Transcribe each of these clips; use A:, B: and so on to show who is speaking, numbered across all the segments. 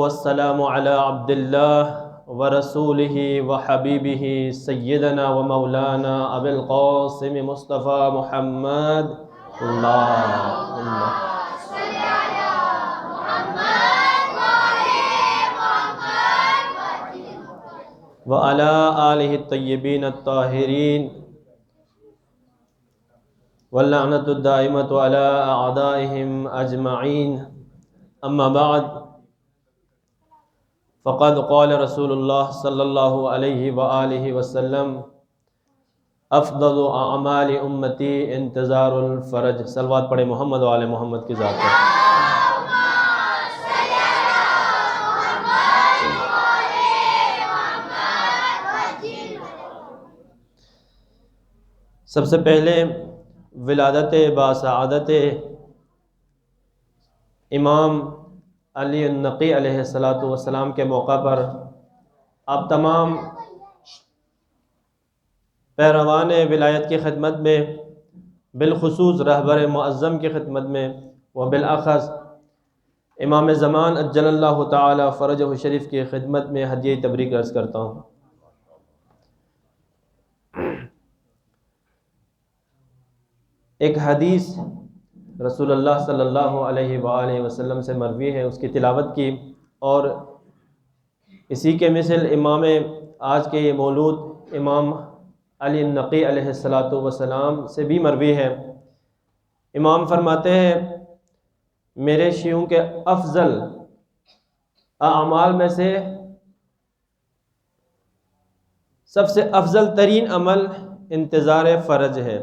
A: والسلام على عبد الله ورسوله وحبيبه سيدنا ومولانا أبي القاسم مصطفى محمد اللهم
B: صل على محمد
A: وعلى آله الطيبين الطاهرين واللعنة الدائمة على أعدائهم أجمعين أما بعد فقد قال رسول اللہ صلی اللہ علیہ وآلہ وسلم افضل اعمال امتی انتظار الفرج۔ صلوات پڑھے محمد و آل محمد کی ذات پر۔ سب سے پہلے ولادت باسعادت امام علی النقی علیہ السلام کے موقع پر آپ تمام پیروان ولایت کی خدمت میں، بالخصوص رہبر معظم کی خدمت میں، و بالاخص امام زمان اجل اللہ تعالی فرجہ شریف کی خدمت میں ہدیہ تبریک عرض کرتا ہوں۔ ایک حدیث رسول اللہ صلی اللہ علیہ وآلہ وسلم سے مروی ہے، اس کی تلاوت کی، اور اسی کے مثل امام آج کے یہ مولود امام علی النقی علیہ السلام سے بھی مروی ہے۔ امام فرماتے ہیں میرے شیعوں کے افضل اعمال میں سے سب سے افضل ترین عمل انتظار فرج ہے۔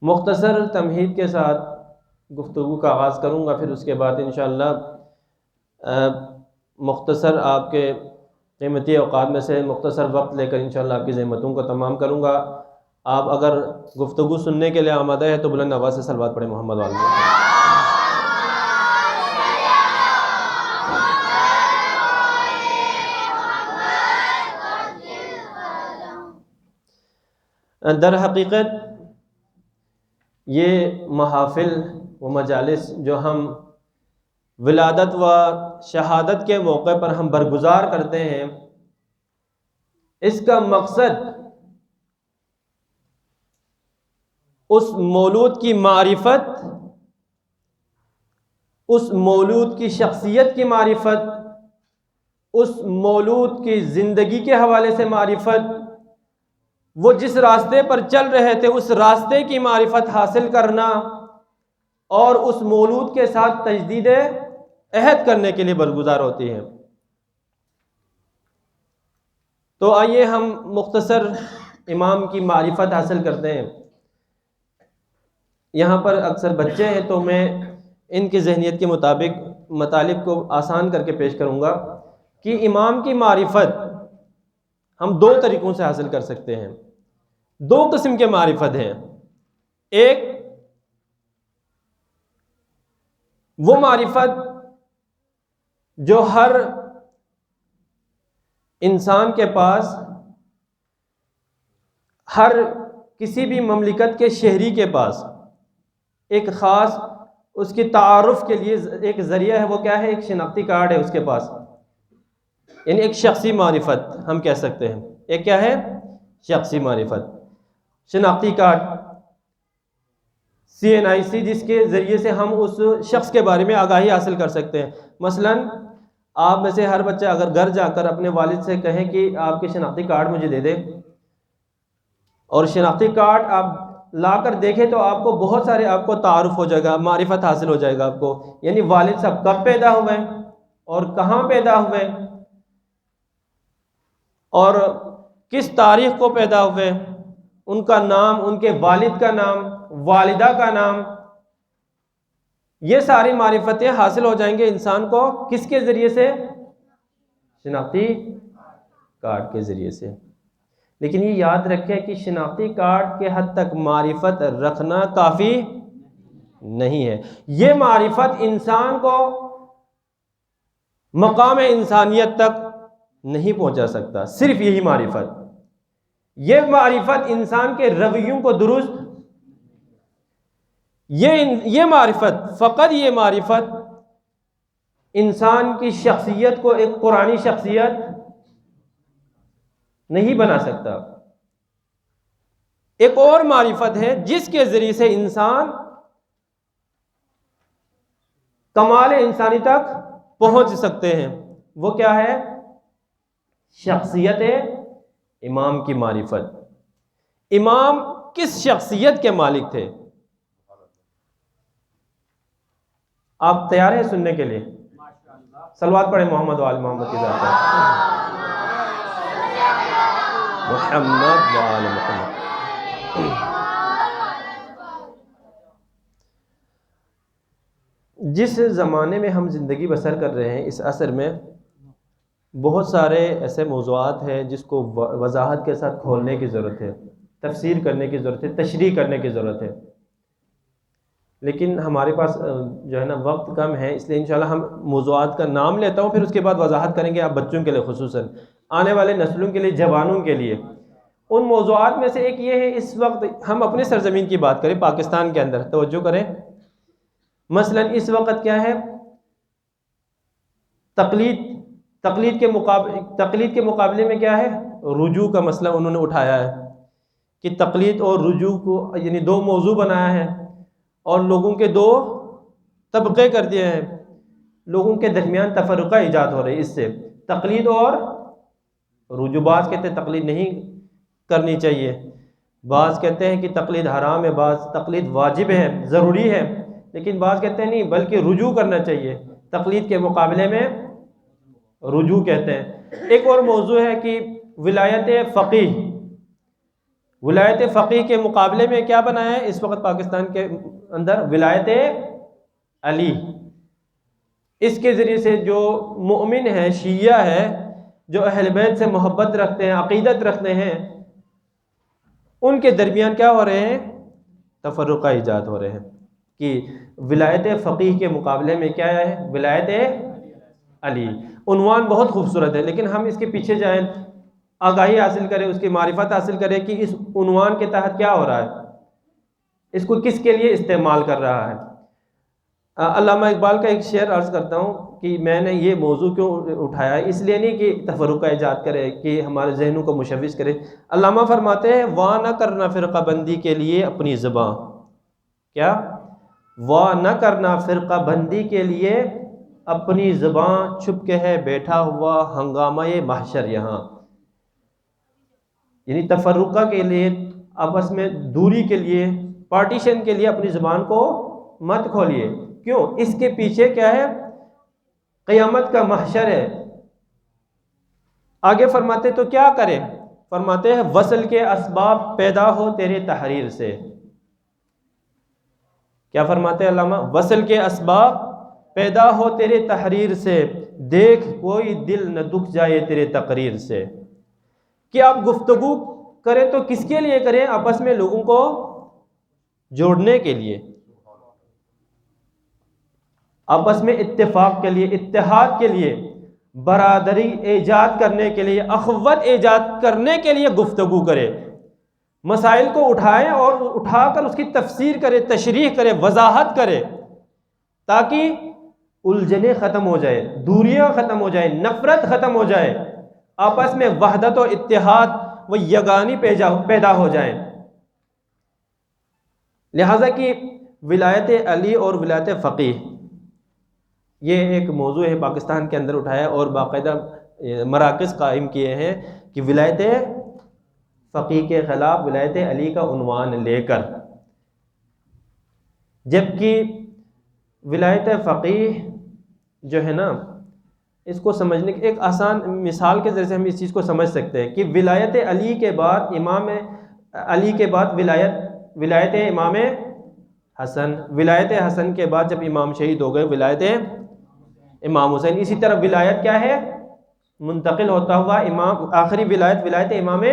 A: مختصر تمہید کے ساتھ گفتگو کا آغاز کروں گا، پھر اس کے بعد انشاءاللہ مختصر آپ کے قیمتی اوقات میں سے مختصر وقت لے کر انشاءاللہ آپ کی زحمتوں کو تمام کروں گا۔ آپ اگر گفتگو سننے کے لیے آمادہ ہے تو بلند آواز سے صلوات پڑھیں محمد و آل محمد۔ در حقیقت یہ محافل و مجالس جو ہم ولادت و شہادت کے موقع پر ہم برگزار کرتے ہیں، اس کا مقصد اس مولود کی معرفت، اس مولود کی شخصیت کی معرفت، اس مولود کی زندگی کے حوالے سے معرفت، وہ جس راستے پر چل رہے تھے اس راستے کی معرفت حاصل کرنا، اور اس مولود کے ساتھ تجدید عہد کرنے کے لیے برگزار ہوتی ہے۔ تو آئیے ہم مختصر امام کی معرفت حاصل کرتے ہیں۔ یہاں پر اکثر بچے ہیں تو میں ان کی ذہنیت کے مطابق مطالب کو آسان کر کے پیش کروں گا کہ امام کی معرفت ہم دو طریقوں سے حاصل کر سکتے ہیں۔ دو قسم کے معرفت ہیں۔ ایک وہ معرفت جو ہر انسان کے پاس، ہر کسی بھی مملکت کے شہری کے پاس ایک خاص اس کی تعارف کے لیے ایک ذریعہ ہے، وہ کیا ہے؟ ایک شناختی کارڈ ہے اس کے پاس، یعنی ایک شخصی معرفت ہم کہہ سکتے ہیں۔ ایک کیا ہے؟ شخصی معرفت، شناختی کارڈ، CNIC، جس کے ذریعے سے ہم اس شخص کے بارے میں آگاہی حاصل کر سکتے ہیں۔ مثلا آپ میں سے ہر بچہ اگر گھر جا کر اپنے والد سے کہیں کہ آپ کے شناختی کارڈ مجھے دے دے، اور شناختی کارڈ آپ لا کر دیکھیں تو آپ کو بہت سارے آپ کو تعارف ہو جائے گا، معرفت حاصل ہو جائے گا آپ کو، یعنی والد صاحب کب پیدا ہوئے اور کہاں پیدا ہوئے اور کس تاریخ کو پیدا ہوئے، ان کا نام، ان کے والد کا نام، والدہ کا نام، یہ ساری معرفتیں حاصل ہو جائیں گے انسان کو کس کے ذریعے سے؟ شناختی کارڈ کے ذریعے سے۔ لیکن یہ یاد رکھیں کہ شناختی کارڈ کے حد تک معرفت رکھنا کافی نہیں ہے۔ یہ معرفت انسان کو مقام انسانیت تک نہیں پہنچا سکتا، صرف یہی معرفت۔ یہ معرفت انسان کے رویوں کو درست، یہ معرفت، فقط یہ معرفت انسان کی شخصیت کو ایک قرآنی شخصیت نہیں بنا سکتا۔ ایک اور معرفت ہے جس کے ذریعے سے انسان کمال انسانی تک پہنچ سکتے ہیں، وہ کیا ہے؟ شخصیت امام کی معرفت۔ امام کس شخصیت کے مالک تھے؟ آپ تیار ہیں سننے کے لیے؟ صلوات پڑھیں محمد و آل محمد کی ذات پر۔ محمد و آل محمد۔ جس زمانے میں ہم زندگی بسر کر رہے ہیں، اس عصر میں بہت سارے ایسے موضوعات ہیں جس کو وضاحت کے ساتھ کھولنے کی ضرورت ہے، تفسیر کرنے کی ضرورت ہے، تشریح کرنے کی ضرورت ہے، لیکن ہمارے پاس جو ہے نا وقت کم ہے، اس لیے انشاءاللہ ہم موضوعات کا نام لیتا ہوں، پھر اس کے بعد وضاحت کریں گے۔ آپ بچوں کے لیے خصوصاً آنے والے نسلوں کے لیے، جوانوں کے لیے ان موضوعات میں سے ایک یہ ہے۔ اس وقت ہم اپنے سرزمین کی بات کریں، پاکستان کے اندر توجہ کریں، مثلا اس وقت کیا ہے؟ تقلید کے مقابلے میں کیا ہے؟ رجوع کا مسئلہ انہوں نے اٹھایا ہے کہ تقلید اور رجوع کو یعنی دو موضوع بنایا ہے اور لوگوں کے دو طبقے کر دیے ہیں، لوگوں کے درمیان تفرقہ ایجاد ہو رہی ہے اس سے، تقلید اور رجوع۔ بعض کہتے ہیں تقلید نہیں کرنی چاہیے، بعض کہتے ہیں کہ تقلید حرام ہے، بعض تقلید واجب ہے، ضروری ہے، لیکن بعض کہتے ہیں نہیں بلکہ رجوع کرنا چاہیے، تقلید کے مقابلے میں رجوع کہتے ہیں۔ ایک اور موضوع ہے کہ ولایت فقیہ، ولایت فقیہ کے مقابلے میں کیا بنایا ہے اس وقت پاکستان کے اندر؟ ولایت علی۔ اس کے ذریعے سے جو مؤمن ہے، شیعہ ہے، جو اہل بیت سے محبت رکھتے ہیں، عقیدت رکھتے ہیں، ان کے درمیان کیا ہو رہے ہیں؟ تفرقہ ایجاد ہو رہے ہیں کہ ولایت فقیہ کے مقابلے میں کیا ہے؟ ولایت علی۔ عنوان بہت خوبصورت ہے، لیکن ہم اس کے پیچھے جائیں، آگاہی حاصل کریں، اس کی معرفت حاصل کریں کہ اس عنوان کے تحت کیا ہو رہا ہے، اس کو کس کے لیے استعمال کر رہا ہے۔ علامہ اقبال کا ایک شعر عرض کرتا ہوں کہ میں نے یہ موضوع کیوں اٹھایا ہے، اس لیے نہیں کہ تفرقہ ایجاد کرے، کہ ہمارے ذہنوں کو مشوش کرے۔ علامہ فرماتے ہیں وا نہ کرنا فرقہ بندی کے لیے اپنی زباں، کیا؟ وا نہ کرنا فرقہ بندی کے لیے اپنی زباں، چھپ کے ہے بیٹھا ہوا ہنگامہ محشر یہاں۔ یعنی تفرقہ کے لیے، آپس میں دوری کے لیے، پارٹیشن کے لیے اپنی زبان کو مت کھولیے۔ کیوں؟ اس کے پیچھے کیا ہے؟ قیامت کا محشر ہے۔ آگے فرماتے تو کیا کرے؟ فرماتے ہیں وصل کے اسباب پیدا ہو تیرے تحریر سے۔ کیا فرماتے ہیں علامہ؟ وصل کے اسباب پیدا ہو تیرے تحریر سے، دیکھ کوئی دل نہ دکھ جائے تیرے تقریر سے۔ کہ آپ گفتگو کریں تو کس کے لیے کریں؟ آپس میں لوگوں کو جوڑنے کے لیے، آپس میں اتفاق کے لیے، اتحاد کے لیے، برادری ایجاد کرنے کے لیے، اخوت ایجاد کرنے کے لیے گفتگو کرے، مسائل کو اٹھائیں اور اٹھا کر اس کی تفسیر کرے، تشریح کرے، وضاحت کرے، تاکہ الجھنیں ختم ہو جائے، دوریاں ختم ہو جائیں، نفرت ختم ہو جائے، آپس میں وحدت و اتحاد و یگانی پیدا ہو جائیں۔ لہذا کہ ولایت علی اور ولایت فقیہ یہ ایک موضوع ہے پاکستان کے اندر اٹھایا اور باقاعدہ مراکز قائم کیے ہیں کہ ولایت فقیہ کے خلاف ولایت علی کا عنوان لے کر، جبکہ ولایت فقیہ جو ہے نا، اس کو سمجھنے کی ایک آسان مثال کے ذریعے سے ہم اس چیز کو سمجھ سکتے ہیں کہ ولایت علی کے بعد امام علی کے بعد ولایت امام حسن، ولایت حسن کے بعد جب امام شہید ہو گئے ولایت امام حسین، اسی طرح ولایت کیا ہے؟ منتقل ہوتا ہوا امام، آخری ولایت امام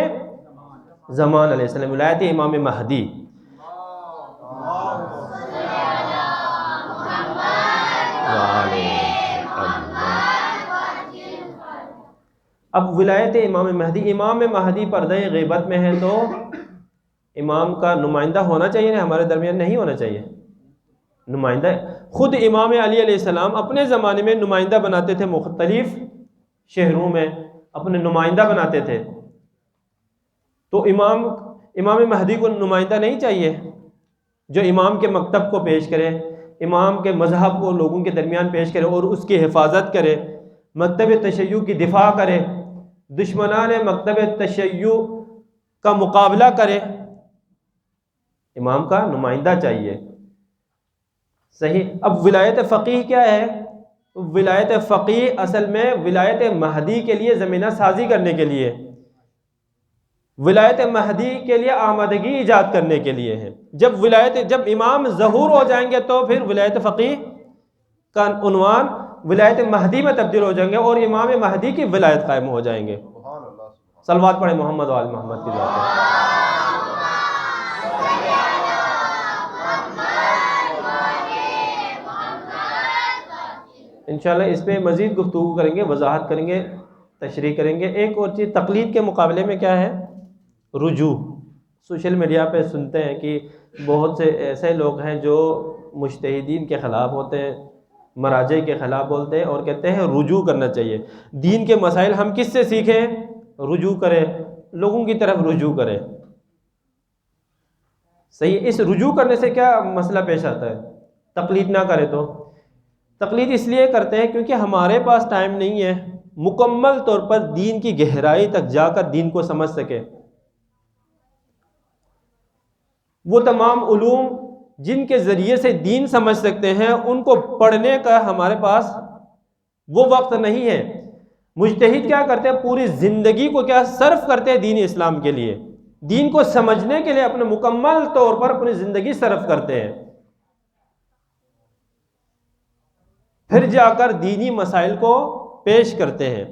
A: زمان علیہ السلام، ولایت امام مہدی۔ اب ولایت امام مہدی، امام مہدی پردہ غیبت میں ہے تو امام کا نمائندہ ہونا چاہیے نا ہمارے درمیان؟ نہیں ہونا چاہیے؟ نمائندہ خود امام علی علیہ السلام اپنے زمانے میں نمائندہ بناتے تھے، مختلف شہروں میں اپنے نمائندہ بناتے تھے. تو امام مہدی کو نمائندہ نہیں چاہیے جو امام کے مکتب کو پیش کرے، امام کے مذہب کو لوگوں کے درمیان پیش کرے اور اس کی حفاظت کرے، مکتب تشیع کی دفاع کرے، دشمنان مکتب تشیع کا مقابلہ کرے. امام کا نمائندہ چاہیے. صحیح. اب ولایت فقیہ کیا ہے؟ ولایت فقیہ اصل میں ولایت مہدی کے لیے زمینہ سازی کرنے کے لیے، ولایت مہدی کے لیے آمادگی ایجاد کرنے کے لیے ہے. جب امام ظہور ہو جائیں گے تو پھر ولایت فقیہ کا عنوان ولایت مہدی میں تبدیل ہو جائیں گے اور امام مہدی کی ولایت قائم ہو جائیں گے. صلوات پڑھیں محمد و آل محمد کی ذات پر. انشاءاللہ اس پہ مزید گفتگو کریں گے، وضاحت کریں گے، تشریح کریں گے. ایک اور چیز تقلید کے مقابلے میں کیا ہے؟ رجوع. سوشل میڈیا پہ سنتے ہیں کہ بہت سے ایسے لوگ ہیں جو مجتہدین کے خلاف ہوتے ہیں، مراجع کے خلاف بولتے ہیں اور کہتے ہیں رجوع کرنا چاہیے. دین کے مسائل ہم کس سے سیکھیں؟ رجوع کریں، لوگوں کی طرف رجوع کریں. صحیح. اس رجوع کرنے سے کیا مسئلہ پیش آتا ہے؟ تقلید نہ کرے تو تقلید اس لیے کرتے ہیں کیونکہ ہمارے پاس ٹائم نہیں ہے مکمل طور پر دین کی گہرائی تک جا کر دین کو سمجھ سکے. وہ تمام علوم جن کے ذریعے سے دین سمجھ سکتے ہیں ان کو پڑھنے کا ہمارے پاس وہ وقت نہیں ہے. مجتہد کیا کرتے ہیں؟ پوری زندگی کو کیا صرف کرتے ہیں دین اسلام کے لیے، دین کو سمجھنے کے لیے اپنے مکمل طور پر اپنی زندگی صرف کرتے ہیں. پھر جا کر دینی مسائل کو پیش کرتے ہیں.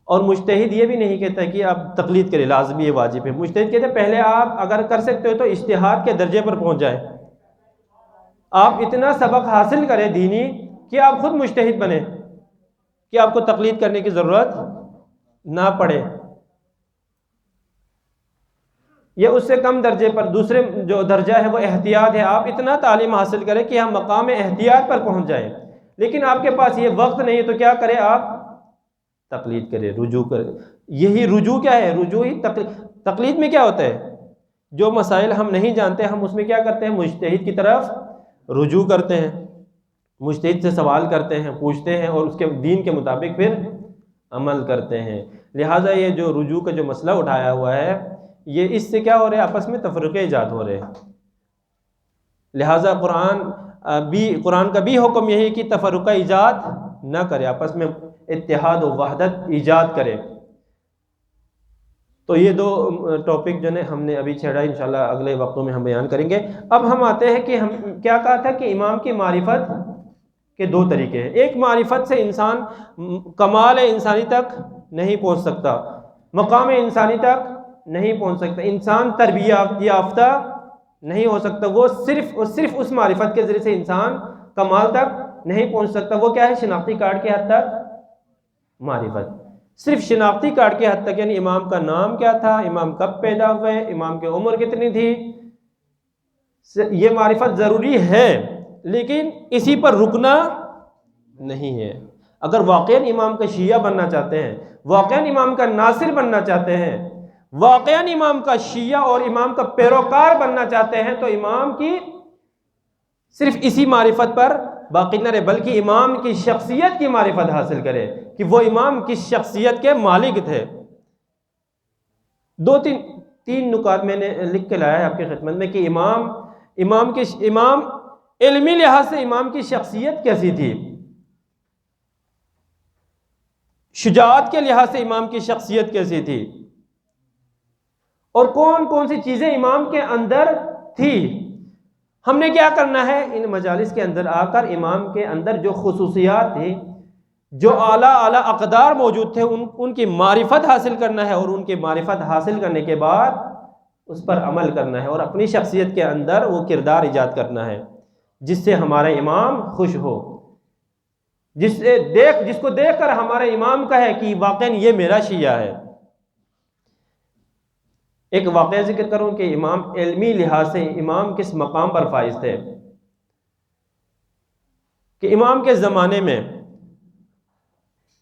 A: اور مجتہد یہ بھی نہیں کہتا کہ آپ تقلید کریں، لازمی ہے، واجب ہے. مجتہد کہتے ہیں پہلے آپ اگر کر سکتے ہو تو اجتہاد کے درجے پر پہنچ جائیں، آپ اتنا سبق حاصل کریں دینی کہ آپ خود مجتہد بنیں، کہ آپ کو تقلید کرنے کی ضرورت نہ پڑے. یہ اس سے کم درجے پر دوسرے جو درجہ ہے وہ احتیاط ہے. آپ اتنا تعلیم حاصل کریں کہ ہم مقام احتیاط پر پہنچ جائیں، لیکن آپ کے پاس یہ وقت نہیں ہے تو کیا کریں؟ آپ تقلید کریں، رجوع کریں. یہی رجوع کیا ہے؟ رجوع ہی تقلید میں کیا ہوتا ہے؟ جو مسائل ہم نہیں جانتے ہم اس میں کیا کرتے ہیں؟ مجتہد کی طرف رجوع کرتے ہیں، مجتہد سے سوال کرتے ہیں، پوچھتے ہیں اور اس کے دین کے مطابق پھر عمل کرتے ہیں. لہٰذا یہ جو رجوع کا جو مسئلہ اٹھایا ہوا ہے یہ اس سے کیا ہو رہے ہیں؟ آپس میں تفرقے ایجاد ہو رہے ہیں. لہٰذا قرآن کا بھی حکم یہی کہ تفرقہ ایجاد نہ کرے، آپس میں اتحاد و وحدت ایجاد کرے. تو یہ دو ٹاپک جو ہم نے ابھی چھیڑا انشاءاللہ اگلے وقتوں میں ہم بیان کریں گے. اب ہم آتے ہیں کہ ہم کیا کہا تھا کہ امام کی معرفت کے دو طریقے ہیں. ایک معرفت سے انسان کمال انسانی تک نہیں پہنچ سکتا، مقام انسانی تک نہیں پہنچ سکتا، انسان تربیت یافتہ نہیں ہو سکتا. وہ صرف اس معرفت کے ذریعے سے انسان کمال تک نہیں پہنچ سکتا. وہ کیا ہے؟ شناختی کارڈ کے حد تک معرفت، صرف شناختی کارڈ کے حد تک. یعنی امام کا نام کیا تھا، امام کب پیدا ہوئے، امام کی عمر کتنی تھی، یہ معرفت ضروری ہے لیکن اسی پر رکنا نہیں ہے. اگر واقعاً امام کا شیعہ بننا چاہتے ہیں، واقعاً امام کا ناصر بننا چاہتے ہیں، واقعاً امام کا شیعہ اور امام کا پیروکار بننا چاہتے ہیں تو امام کی صرف اسی معرفت پر باقی نہ رہے بلکہ امام کی شخصیت کی معرفت حاصل کرے کہ وہ امام کس شخصیت کے مالک تھے. تین نکات میں نے لکھ کے لایا ہے آپ کی خدمت میں کہ امام علمی لحاظ سے امام کی شخصیت کیسی تھی، شجاعت کے لحاظ سے امام کی شخصیت کیسی تھی اور کون کون سی چیزیں امام کے اندر تھی. ہم نے کیا کرنا ہے؟ ان مجالس کے اندر آ کر امام کے اندر جو خصوصیات تھی، جو اعلیٰ اقدار موجود تھے ان کی معرفت حاصل کرنا ہے اور ان کی معرفت حاصل کرنے کے بعد اس پر عمل کرنا ہے اور اپنی شخصیت کے اندر وہ کردار ایجاد کرنا ہے جس سے ہمارا امام خوش ہو، جس کو دیکھ کر ہمارا امام کہے کہ واقعاً یہ میرا شیعہ ہے. ایک واقعہ ذکر کروں کہ امام علمی لحاظ سے امام کس مقام پر فائز تھے. کہ امام کے زمانے میں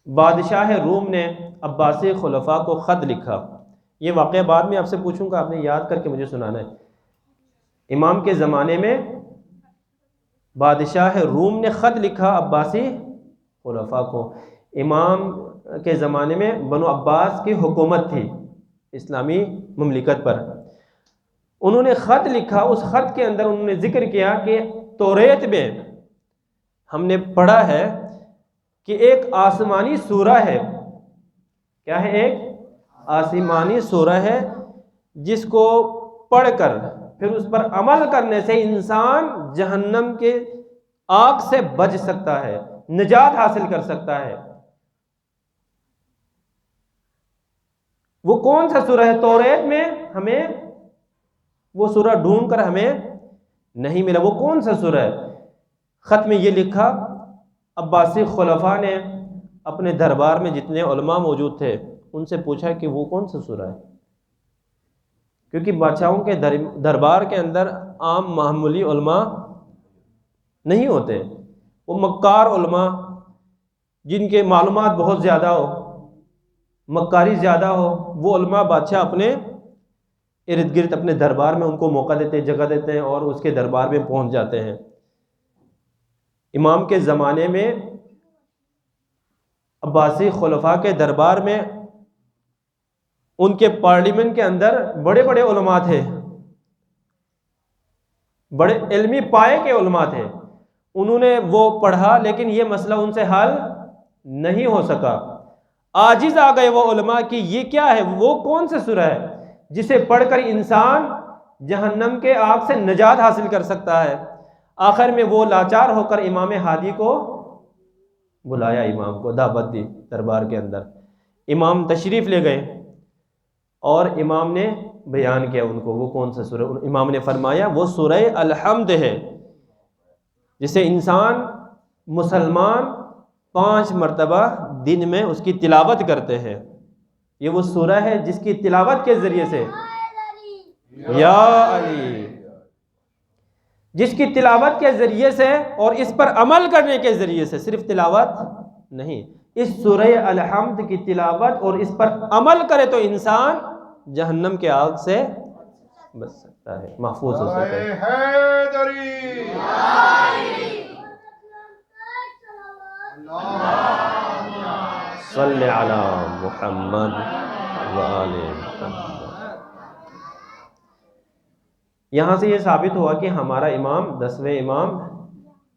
A: بادشاہ روم نے عباسی خلفاء کو خط لکھا. یہ واقعہ بعد میں آپ سے پوچھوں گا، آپ نے یاد کر کے مجھے سنانا ہے. امام کے زمانے میں بادشاہ روم نے خط لکھا عباسی خلفاء کو. امام کے زمانے میں بنو عباس کی حکومت تھی اسلامی مملکت پر. انہوں نے خط لکھا. اس خط کے اندر انہوں نے ذکر کیا کہ توریت میں ہم نے پڑھا ہے کہ ایک آسمانی سورہ ہے. کیا ہے؟ ایک آسمانی سورہ ہے جس کو پڑھ کر پھر اس پر عمل کرنے سے انسان جہنم کے آگ سے بچ سکتا ہے، نجات حاصل کر سکتا ہے. وہ کون سا سورہ ہے؟ توریت میں ہمیں وہ سورہ ڈھونڈ کر ہمیں نہیں ملا. وہ کون سا سورہ ہے؟ خط میں یہ لکھا. عباسی خلفاء نے اپنے دربار میں جتنے علماء موجود تھے ان سے پوچھا کہ وہ کون سا سورہ ہے، کیونکہ بادشاہوں کے دربار کے اندر عام معمولی علماء نہیں ہوتے. وہ مکار علماء جن کے معلومات بہت زیادہ ہو، مکاری زیادہ ہو، وہ علماء بادشاہ اپنے ارد گرد اپنے دربار میں ان کو موقع دیتے ہیں، جگہ دیتے ہیں اور اس کے دربار میں پہنچ جاتے ہیں. امام کے زمانے میں عباسی خلفاء کے دربار میں ان کے پارلیمنٹ کے اندر بڑے بڑے علماء تھے، بڑے علمی پائے کے علماء تھے. انہوں نے وہ پڑھا لیکن یہ مسئلہ ان سے حل نہیں ہو سکا. عاجز آ گئے وہ علماء کہ یہ کیا ہے، وہ کون سے سورہ ہے جسے پڑھ کر انسان جہنم کے آگ سے نجات حاصل کر سکتا ہے. آخر میں وہ لاچار ہو کر امام ہادی کو بلایا، امام کو دعوت دی دربار کے اندر. امام تشریف لے گئے اور امام نے بیان کیا ان کو وہ کون سا سورہ. امام نے فرمایا وہ سورہ الحمد ہے جسے انسان مسلمان 5 مرتبہ دن میں اس کی تلاوت کرتے ہیں. یہ وہ سورہ ہے جس کی تلاوت کے ذریعے سے یا علی، جس کی تلاوت کے ذریعے سے اور اس پر عمل کرنے کے ذریعے سے، صرف تلاوت نہیں، اس سورہ الحمد کی تلاوت اور اس پر عمل کرے تو انسان جہنم کے آگ سے بچ سکتا ہے، محفوظ ہو سکتا ہے. صلی علی محمد وآل محمد. یہاں سے یہ ثابت ہوا کہ ہمارا امام 10ویں امام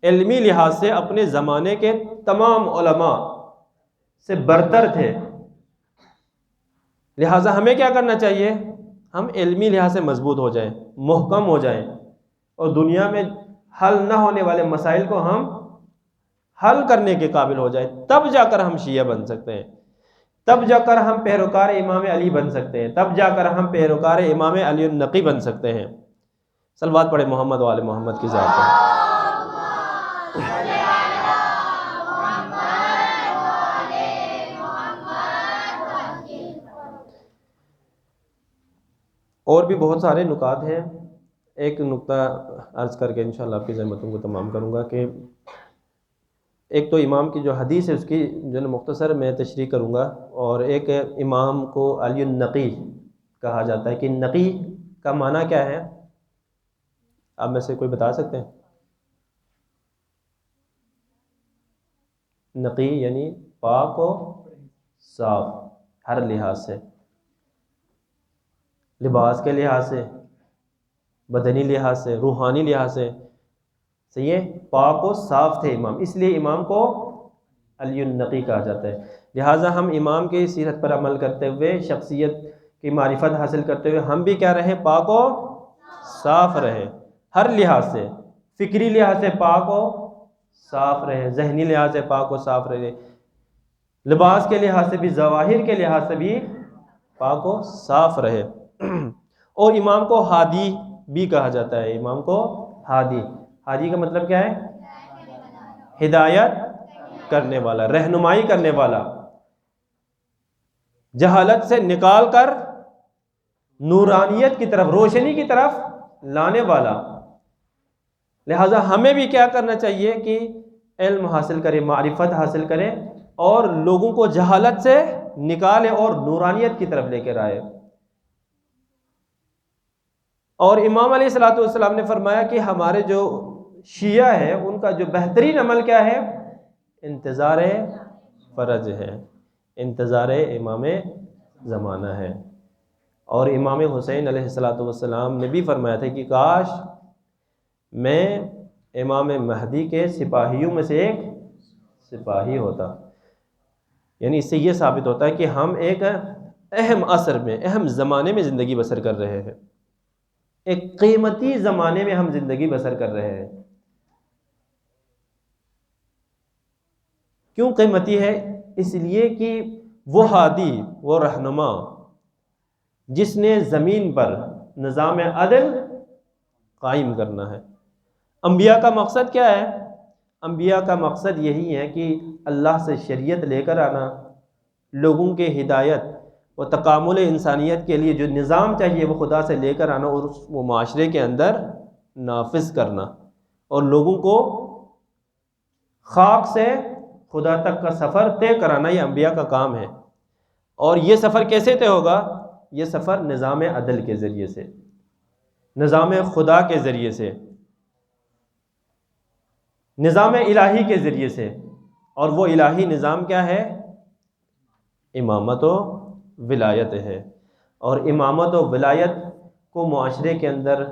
A: علمی لحاظ سے اپنے زمانے کے تمام علماء سے برتر تھے. لہٰذا ہمیں کیا کرنا چاہیے؟ ہم علمی لحاظ سے مضبوط ہو جائیں، محکم ہو جائیں اور دنیا میں حل نہ ہونے والے مسائل کو ہم حل کرنے کے قابل ہو جائیں. تب جا کر ہم شیعہ بن سکتے ہیں، تب جا کر ہم پیروکار امام علی بن سکتے ہیں، تب جا کر ہم پیروکار امام علی النقی بن سکتے ہیں. صلوات پڑھے محمد و آل محمد کی ذات پر. اور بھی بہت سارے نکات ہیں. ایک نکتہ عرض کر کے انشاءاللہ آپ کی زحمتوں کو تمام کروں گا کہ ایک تو امام کی جو حدیث ہے اس کی جو مختصر میں تشریح کروں گا، اور ایک امام کو علی النقی کہا جاتا ہے کہ نقی کا معنی کیا ہے؟ آپ میں سے کوئی بتا سکتے ہیں؟ نقی یعنی پاک و صاف، ہر لحاظ سے، لباس کے لحاظ سے، بدنی لحاظ سے، روحانی لحاظ سے. صحیح ہے، پاک و صاف تھے امام، اس لیے امام کو علی النقی کہا جاتا ہے. لہٰذا ہم امام کی سیرت پر عمل کرتے ہوئے، شخصیت کی معرفت حاصل کرتے ہوئے ہم بھی کیا رہے؟ پاک و صاف رہے، ہر لحاظ سے، فکری لحاظ سے پاک و صاف رہے، ذہنی لحاظ سے پاک و صاف رہے، لباس کے لحاظ سے بھی، ظواہر کے لحاظ سے بھی پاک و صاف رہے. اور امام کو ہادی بھی کہا جاتا ہے. امام کو ہادی، ہادی کا مطلب کیا ہے؟ ہدایت کرنے والا، رہنمائی کرنے والا، جہالت سے نکال کر نورانیت کی طرف، روشنی کی طرف لانے والا. لہٰذا ہمیں بھی کیا کرنا چاہیے کہ علم حاصل کرے، معرفت حاصل کرے اور لوگوں کو جہالت سے نکالے اور نورانیت کی طرف لے کر آئے۔ اور امام علیہ الصلوۃ والسلام نے فرمایا کہ ہمارے جو شیعہ ہے ان کا جو بہترین عمل کیا ہے؟ انتظار فرج ہے، انتظار امام زمانہ ہے۔ اور امام حسین علیہ الصلوۃ والسلام نے بھی فرمایا تھا کہ کاش میں امام مہدی کے سپاہیوں میں سے ایک سپاہی ہوتا۔ یعنی اس سے یہ ثابت ہوتا ہے کہ ہم ایک اہم عصر میں، اہم زمانے میں زندگی بسر کر رہے ہیں، ایک قیمتی زمانے میں ہم زندگی بسر کر رہے ہیں۔ کیوں قیمتی ہے؟ اس لیے کہ وہ ہادی، وہ رہنما جس نے زمین پر نظام عدل قائم کرنا ہے۔ انبیاء کا مقصد کیا ہے؟ انبیاء کا مقصد یہی ہے کہ اللہ سے شریعت لے کر آنا، لوگوں کے ہدایت و تکامل انسانیت کے لیے جو نظام چاہیے وہ خدا سے لے کر آنا اور وہ معاشرے کے اندر نافذ کرنا، اور لوگوں کو خاک سے خدا تک کا سفر طے کرانا، یہ انبیاء کا کام ہے۔ اور یہ سفر کیسے طے ہوگا؟ یہ سفر نظام عدل کے ذریعے سے، نظام خدا کے ذریعے سے، نظام الہی کے ذریعے سے۔ اور وہ الہی نظام کیا ہے؟ امامت و ولایت ہے۔ اور امامت و ولایت کو معاشرے کے اندر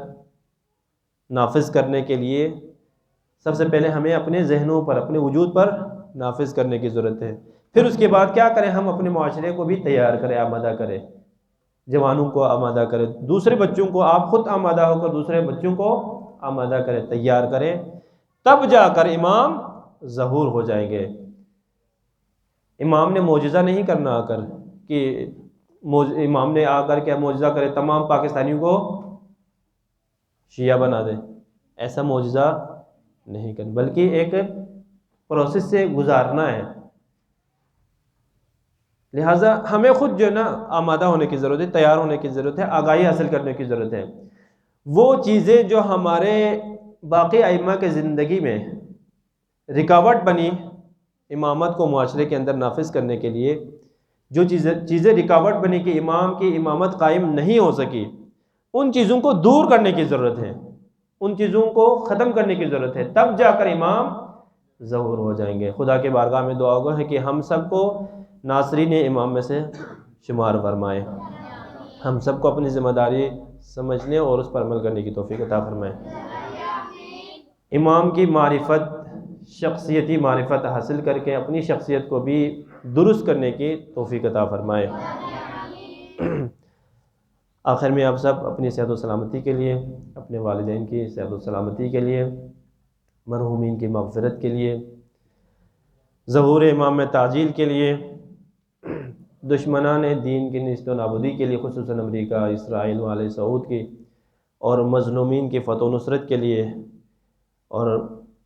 A: نافذ کرنے کے لیے سب سے پہلے ہمیں اپنے ذہنوں پر، اپنے وجود پر نافذ کرنے کی ضرورت ہے۔ پھر اس کے بعد کیا کریں؟ ہم اپنے معاشرے کو بھی تیار کریں، آمادہ کریں، جوانوں کو آمادہ کریں، دوسرے بچوں کو، آپ خود آمادہ ہو کر دوسرے بچوں کو آمادہ کریں، تیار کریں، تب جا کر امام ظہور ہو جائیں گے۔ امام نے معجزہ نہیں کرنا آ کر کہ امام نے آ کر کیا معجزہ کرے تمام پاکستانیوں کو شیعہ بنا دے، ایسا معجزہ نہیں کرنا، بلکہ ایک پروسیس سے گزارنا ہے۔ لہٰذا ہمیں خود جو ہے نا آمادہ ہونے کی ضرورت ہے، تیار ہونے کی ضرورت ہے، آگاہی حاصل کرنے کی ضرورت ہے۔ وہ چیزیں جو ہمارے باقی ائمہ کے زندگی میں رکاوٹ بنی امامت کو معاشرے کے اندر نافذ کرنے کے لیے، جو چیزیں رکاوٹ بنی کہ امام کی امامت قائم نہیں ہو سکی، ان چیزوں کو دور کرنے کی ضرورت ہے، ان چیزوں کو ختم کرنے کی ضرورت ہے، تب جا کر امام ظہور ہو جائیں گے۔ خدا کے بارگاہ میں دعا گو ہے کہ ہم سب کو ناصرین امام میں سے شمار فرمائے، ہم سب کو اپنی ذمہ داری سمجھنے اور اس پر عمل کرنے کی توفیق عطا فرمائے۔ امام کی معرفت، شخصیتی معرفت حاصل کر کے اپنی شخصیت کو بھی درست کرنے کی توفیق عطا فرمائے۔ آخر میں آپ سب اپنی صحت و سلامتی کے لیے، اپنے والدین کی صحت و سلامتی کے لیے، مرحومین کی مغفرت کے لیے، ظہور امام میں تعجیل کے لیے، دشمنان دین کی نیست و نابودی کے لیے، خصوصاً امریکہ، اسرائیل و آل سعود کی، اور مظلومین کی فتح و نصرت کے لیے، اور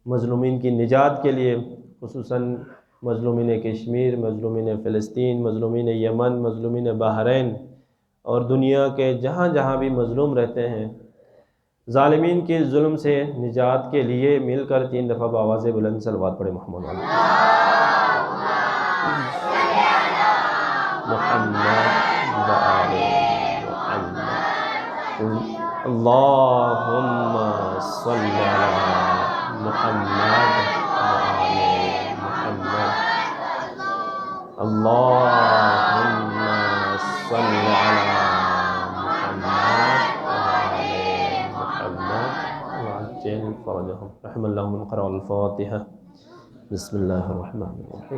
A: مظلومین کی نجات کے لیے، خصوصاً مظلومین کشمیر، مظلومین فلسطین، مظلومین یمن، مظلومین بحرین، اور دنیا کے جہاں جہاں بھی مظلوم رہتے ہیں، ظالمین کے ظلم سے نجات کے لیے مل کر 3 دفعہ بآواز بلند صلوات پڑھیں۔ محمد اللہم صلی علی محمد وآل محمد، اللہم صلی علی محمد وآل محمد وعجل فرجہم۔ رحم اللہ من قرأ الفاتحہ۔ بسم اللہ الرحمن الرحیم۔